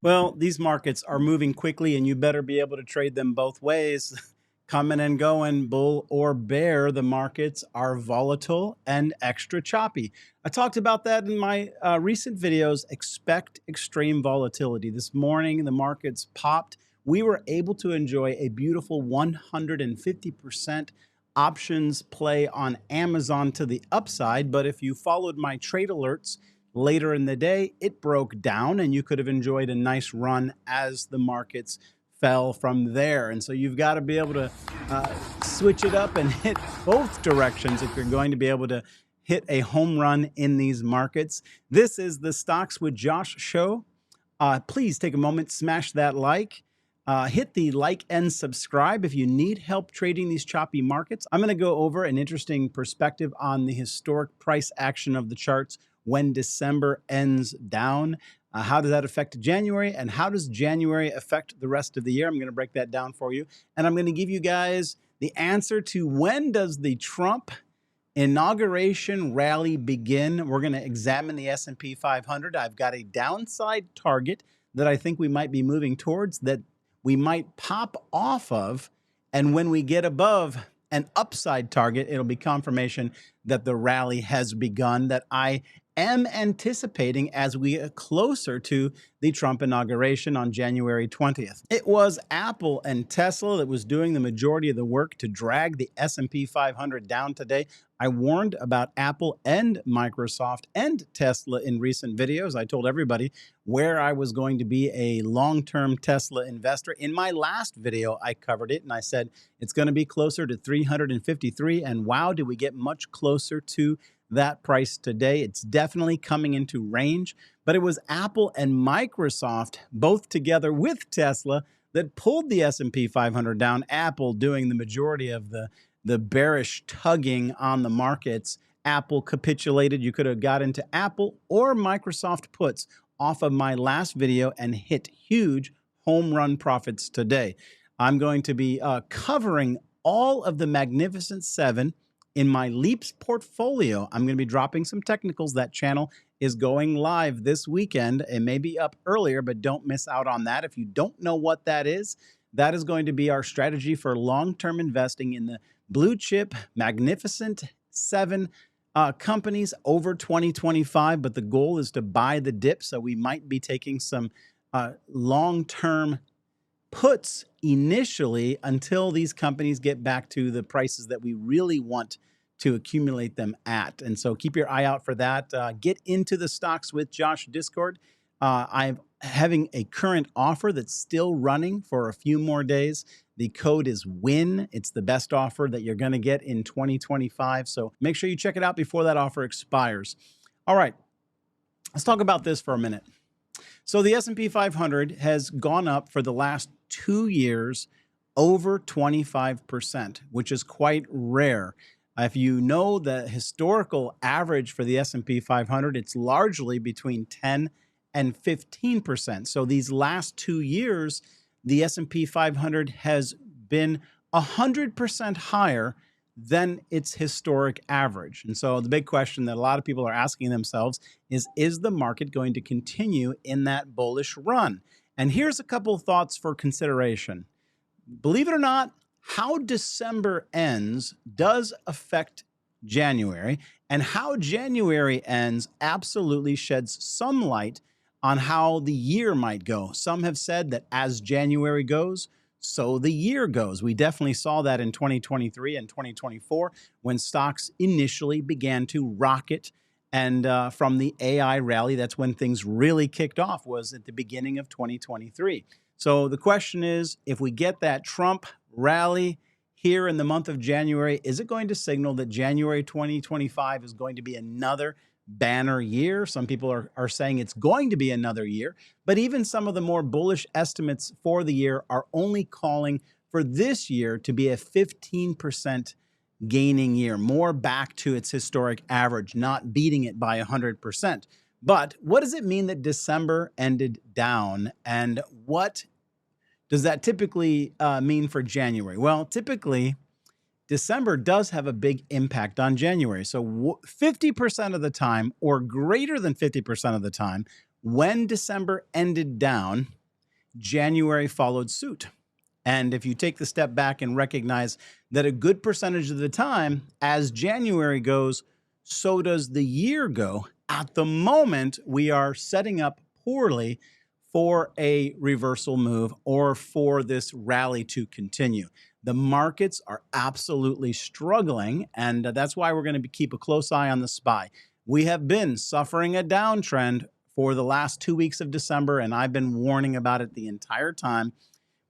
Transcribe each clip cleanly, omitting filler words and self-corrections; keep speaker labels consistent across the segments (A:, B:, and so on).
A: Well, these markets are moving quickly, and you better be able to trade them both ways. Coming and going, bull or bear, the markets are volatile and extra choppy. I talked about that in my recent videos. Expect extreme volatility. This morning, the markets popped. We were able to enjoy a beautiful 150% options play on Amazon to the upside. But if you followed my trade alerts, later in the day, it broke down and you could have enjoyed a nice run as the markets fell from there. And so you've got to be able to switch it up and hit both directions if you're going to be able to hit a home run in these markets. This is the Stocks with Josh show. Please take a moment, smash that like. Hit the like and subscribe if you need help trading these choppy markets. I'm going to go over an interesting perspective on the historic price action of the charts when December ends down. How does that affect January, and how does January affect the rest of the year? I'm going to break that down for you, and I'm going to give you guys the answer to when does the Trump inauguration rally begin. We're going to examine the S&P 500. I've got a downside target that I think we might be moving towards, that we might pop off of, and when we get above an upside target, it'll be confirmation that the rally has begun, that I am anticipating as we get closer to the Trump inauguration on January 20th. It was Apple and Tesla that was doing the majority of the work to drag the S&P 500 down today. I warned about Apple and Microsoft and Tesla in recent videos. I told everybody where I was going to be a long-term Tesla investor. In my last video, I covered it and I said it's going to be closer to 353. And wow, did we get much closer to that price today. It's definitely coming into range, but it was Apple and Microsoft both together with Tesla that pulled the S&P 500 down. Apple doing the majority of the bearish tugging on the markets. Apple capitulated. You could have got into Apple or Microsoft puts off of my last video and hit huge home run profits today. I'm going to be covering all of the Magnificent Seven in my Leaps portfolio. I'm going to be dropping some technicals. That channel is going live this weekend. It may be up earlier, but don't miss out on that. If you don't know what that is going to be our strategy for long-term investing in the blue chip Magnificent Seven companies over 2025. But the goal is to buy the dip. So we might be taking some long-term puts initially until these companies get back to the prices that we really want to accumulate them at. And so keep your eye out for that. Get into the Stocks with Josh Discord. I'm having a current offer that's still running for a few more days. The code is WIN. It's the best offer that you're going to get in 2025. So make sure you check it out before that offer expires. All right, let's talk about this for a minute. So the S&P 500 has gone up for the last 2 years over 25%, which is quite rare. If you know the historical average for the S&P 500, it's largely between 10 and 15%. So these last 2 years, the S&P 500 has been 100% higher than its historic average. And so the big question that a lot of people are asking themselves is the market going to continue in that bullish run? And here's a couple of thoughts for consideration. Believe it or not, how December ends does affect January, and how January ends absolutely sheds some light on how the year might go. Some have said that as January goes, so the year goes. We definitely saw that in 2023 and 2024 when stocks initially began to rocket. And from the AI rally, that's when things really kicked off, was at the beginning of 2023. So the question is, if we get that Trump rally here in the month of January, is it going to signal that January 2025 is going to be another banner year? Some people are saying it's going to be another year, but even some of the more bullish estimates for the year are only calling for this year to be a 15% gaining year, more back to its historic average, not beating it by 100%. But what does it mean that December ended down, and what does that typically mean for January? Well, typically December does have a big impact on January. So 50% of the time, or greater than 50% of the time, When December ended down, January followed suit. And if you take the step back and recognize that a good percentage of the time, as January goes, so does the year go. At the moment, we are setting up poorly for a reversal move or for this rally to continue. The markets are absolutely struggling, and that's why we're going to keep a close eye on the SPY. We have been suffering a downtrend for the last 2 weeks of December, and I've been warning about it the entire time.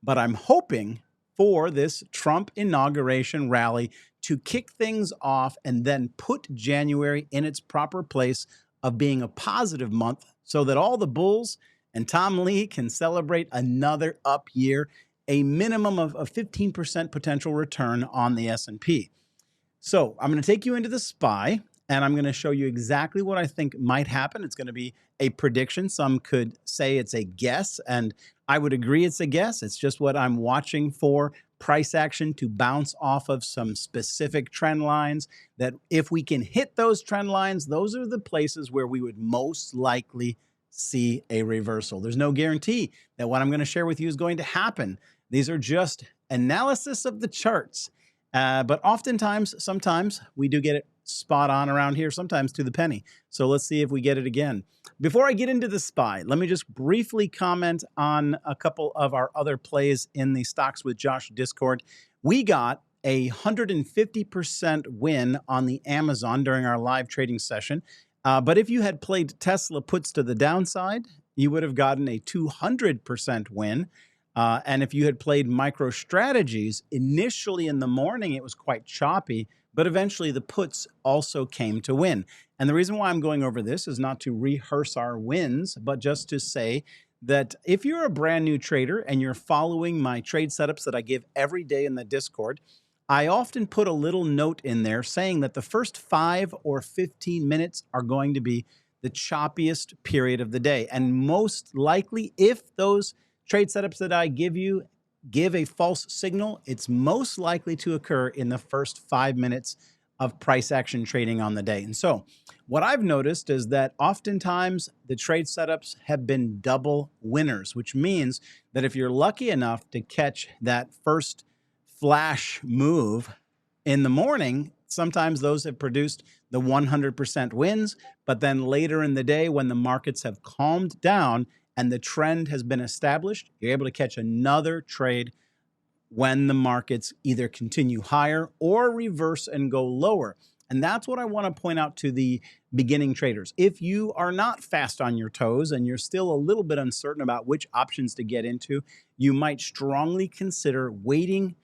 A: But I'm hoping for this Trump inauguration rally to kick things off and then put January in its proper place of being a positive month so that all the bulls and Tom Lee can celebrate another up year, a minimum of a 15% potential return on the S&P. So I'm going to take you into the SPY, and I'm going to show you exactly what I think might happen. It's going to be a prediction. Some could say it's a guess, and I would agree it's a guess. It's just what I'm watching for price action to bounce off of some specific trend lines that if we can hit those trend lines, those are the places where we would most likely see a reversal. There's no guarantee that what I'm going to share with you is going to happen. These are just analysis of the charts. But oftentimes, sometimes we do get it spot on around here, sometimes to the penny. So let's see if we get it again. Before I get into the SPY, let me just briefly comment on a couple of our other plays in the Stocks with Josh Discord. We got a 150% win on the Amazon during our live trading session. But if you had played Tesla puts to the downside, you would have gotten a 200% win. And if you had played MicroStrategies, initially in the morning, it was quite choppy, but eventually the puts also came to win. And the reason why I'm going over this is not to rehearse our wins, but just to say that if you're a brand new trader and you're following my trade setups that I give every day in the Discord, I often put a little note in there saying that the first 5 or 15 minutes are going to be the choppiest period of the day. And most likely, if those trade setups that I give you give a false signal, it's most likely to occur in the first 5 minutes of price action trading on the day. And so what I've noticed is that oftentimes the trade setups have been double winners, which means that if you're lucky enough to catch that first flash move in the morning, sometimes those have produced the 100% wins. But then later in the day, when the markets have calmed down and the trend has been established, you're able to catch another trade when the markets either continue higher or reverse and go lower. And that's what I want to point out to the beginning traders. If you are not fast on your toes and you're still a little bit uncertain about which options to get into, you might strongly consider waiting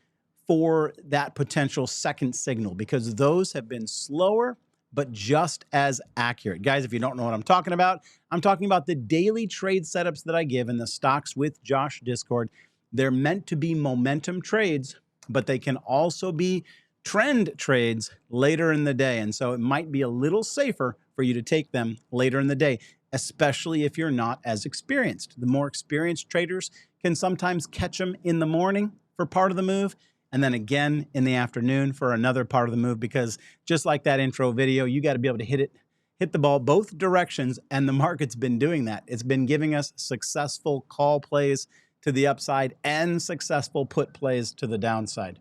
A: for that potential second signal, because those have been slower but just as accurate. Guys, if you don't know what I'm talking about the daily trade setups that I give in the Stocks with Josh Discord. They're meant to be momentum trades, but they can also be trend trades later in the day. And so it might be a little safer for you to take them later in the day, especially if you're not as experienced. The more experienced traders can sometimes catch them in the morning for part of the move, and then again in the afternoon for another part of the move, because just like that intro video, you got to be able to hit the ball both directions, and the market's been doing that. It's been giving us successful call plays to the upside and successful put plays to the downside.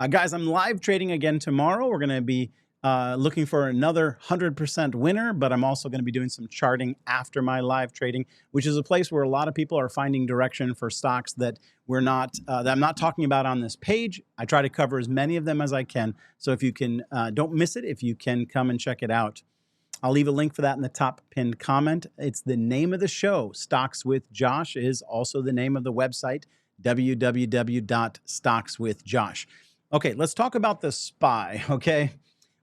A: Guys, I'm live trading again tomorrow. We're going to be looking for another 100% winner, but I'm also going to be doing some charting after my live trading, which is a place where a lot of people are finding direction for stocks that that I'm not talking about on this page. I try to cover as many of them as I can. So if you can, don't miss it. If you can come and check it out. I'll leave a link for that in the top pinned comment. It's the name of the show. Stocks with Josh is also the name of the website, www.stockswithjosh. Okay, let's talk about the SPY, okay?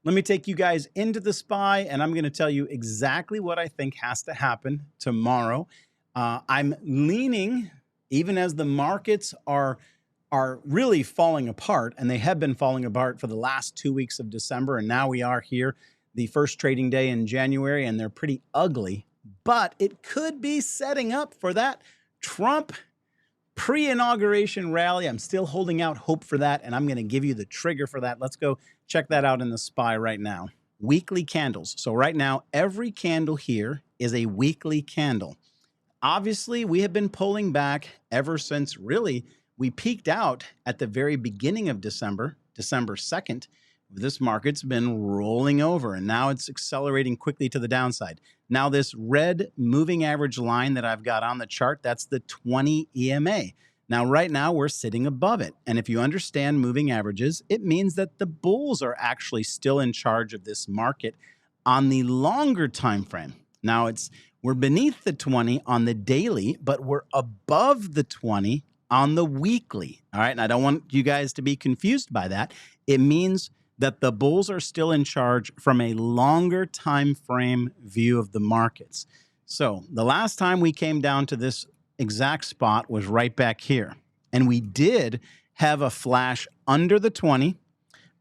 A: Let me take you guys into the SPY, and I'm going to tell you exactly what I think has to happen tomorrow. I'm leaning, even as the markets are really falling apart, and they have been falling apart for the last 2 weeks of December, and now we are here, the first trading day in January, and they're pretty ugly. But it could be setting up for that Trump pre-inauguration rally. I'm still holding out hope for that, and I'm going to give you the trigger for that. Let's go check that out in the SPY right now. Weekly candles. So right now, every candle here is a weekly candle. Obviously, we have been pulling back ever since really we peaked out at the very beginning of December, December 2nd. This market's been rolling over and now it's accelerating quickly to the downside. Now, this red moving average line that I've got on the chart, that's the 20 EMA. Now, right now, we're sitting above it. And if you understand moving averages, it means that the bulls are actually still in charge of this market on the longer time frame. Now, we're beneath the 20 on the daily, but we're above the 20 on the weekly. All right. And I don't want you guys to be confused by that. It means that the bulls are still in charge from a longer time frame view of the markets. So the last time we came down to this exact spot was right back here. And we did have a flash under the 20,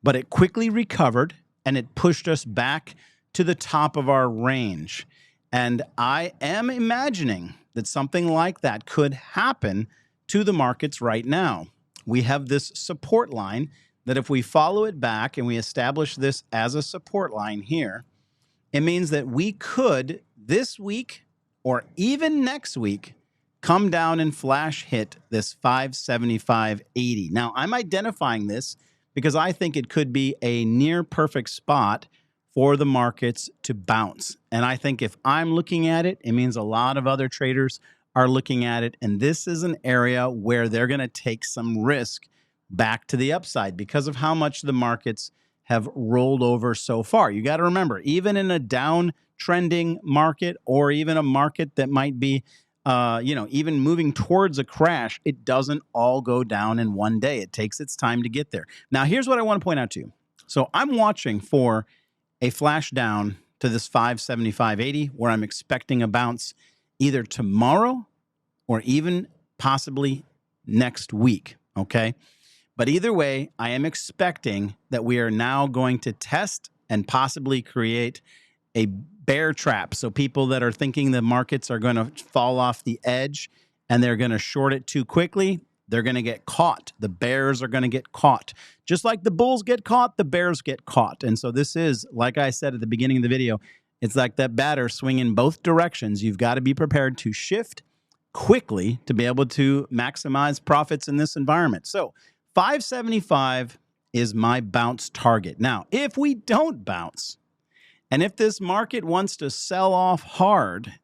A: but it quickly recovered and it pushed us back to the top of our range. And I am imagining that something like that could happen to the markets right now. We have this support line that if we follow it back and we establish this as a support line here, it means that we could this week or even next week come down and flash hit this 575.80. Now, I'm identifying this because I think it could be a near perfect spot for the markets to bounce. And I think if I'm looking at it, it means a lot of other traders are looking at it. And this is an area where they're going to take some risk back to the upside because of how much the markets have rolled over so far. You got to remember, even in a downtrending market or even a market that might be even moving towards a crash, it doesn't all go down in one day. It takes its time to get there. Now, here's what I want to point out to you. So I'm watching for a flash down to this 575.80 where I'm expecting a bounce either tomorrow or even possibly next week, okay? But either way, I am expecting that we are now going to test and possibly create a bear trap. So people that are thinking the markets are going to fall off the edge and they're going to short it too quickly, they're going to get caught. The bears are going to get caught. Just like the bulls get caught, the bears get caught. And so this is, like I said at the beginning of the video, it's like that batter swinging both directions. You've got to be prepared to shift quickly to be able to maximize profits in this environment. So 575 is my bounce target. Now, if we don't bounce, and if this market wants to sell off hard,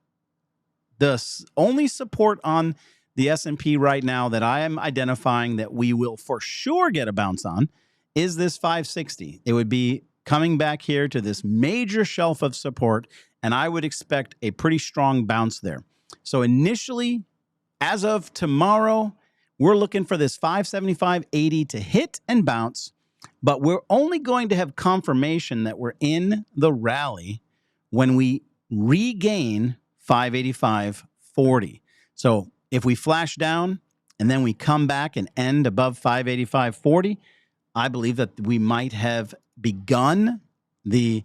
A: the only support on the S&P right now that I am identifying that we will for sure get a bounce on is this 560. It would be coming back here to this major shelf of support, and I would expect a pretty strong bounce there. So initially, as of tomorrow, we're looking for this 575.80 to hit and bounce, but we're only going to have confirmation that we're in the rally when we regain 585.40. So if we flash down and then we come back and end above 585.40, I believe that we might have begun the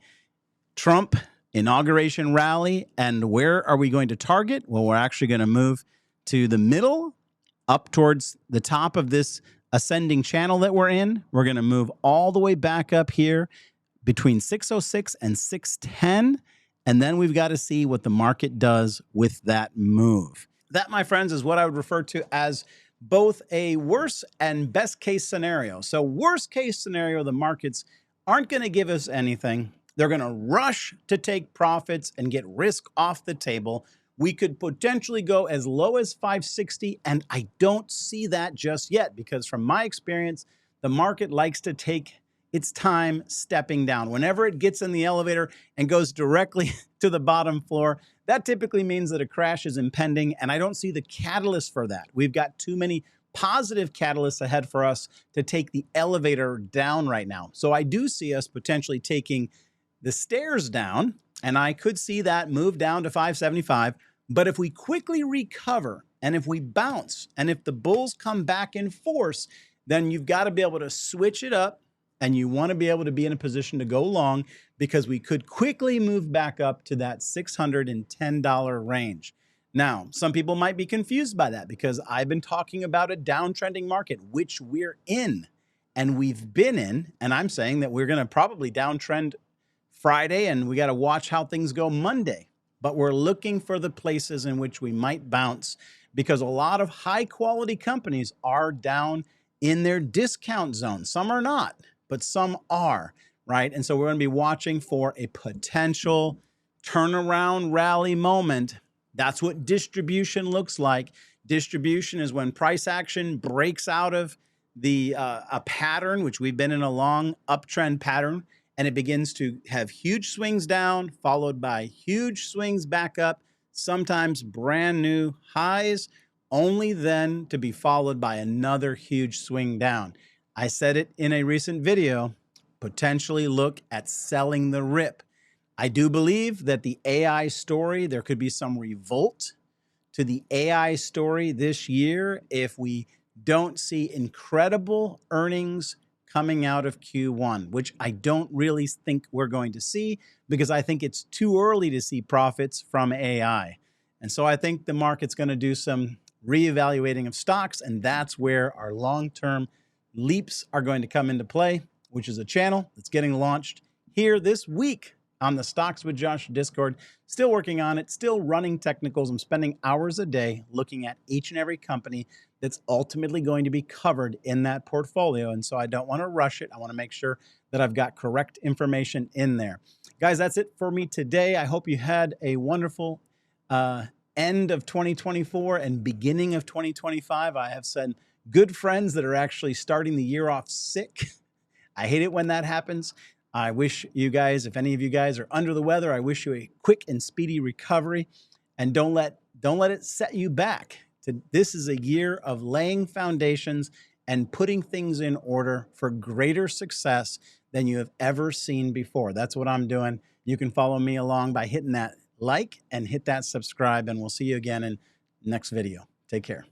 A: Trump inauguration rally. And where are we going to target? Well, we're actually going to move to the middle, up towards the top of this ascending channel that we're in. We're going to move all the way back up here between 606 and 610. And then we've got to see what the market does with that move. That, my friends, is what I would refer to as both a worst and best case scenario. So worst case scenario, the markets aren't going to give us anything. They're going to rush to take profits and get risk off the table. We could potentially go as low as 560, and I don't see that just yet because from my experience, the market likes to take its time stepping down. Whenever it gets in the elevator and goes directly to the bottom floor, that typically means that a crash is impending, and I don't see the catalyst for that. We've got too many positive catalysts ahead for us to take the elevator down right now. So I do see us potentially taking the stairs down, and I could see that move down to 575. But if we quickly recover, and if we bounce, and if the bulls come back in force, then you've got to be able to switch it up, and you want to be able to be in a position to go long because we could quickly move back up to that $610 range. Now, some people might be confused by that because I've been talking about a downtrending market, which we're in and we've been in. And I'm saying that we're going to probably downtrend Friday and we got to watch how things go Monday. but we're looking for the places in which we might bounce because a lot of high quality companies are down in their discount zone. Some are not, but some are, right? And so we're going to be watching for a potential turnaround rally moment. That's what distribution looks like. Distribution is when price action breaks out of a pattern, which we've been in a long uptrend pattern, and it begins to have huge swings down, followed by huge swings back up, sometimes brand new highs, only then to be followed by another huge swing down. I said it in a recent video, potentially look at selling the rip. I do believe that the AI story, there could be some revolt to the AI story this year if we don't see incredible earnings coming out of Q1, which I don't really think we're going to see because I think it's too early to see profits from AI. And so I think the market's going to do some reevaluating of stocks, and that's where our long-term leaps are going to come into play, which is a channel that's getting launched here this week on the Stocks with Josh Discord. Still working on it, still running technicals. I'm spending hours a day looking at each and every company that's ultimately going to be covered in that portfolio. And so I don't want to rush it. I want to make sure that I've got correct information in there. Guys, that's it for me today. I hope you had a wonderful end of 2024 and beginning of 2025. I have some good friends that are actually starting the year off sick. I hate it when that happens. I wish you guys, if any of you guys are under the weather, I wish you a quick and speedy recovery, and don't let it set you back. This is a year of laying foundations and putting things in order for greater success than you have ever seen before. That's what I'm doing. You can follow me along by hitting that like and hit that subscribe, and we'll see you again in next video. Take care.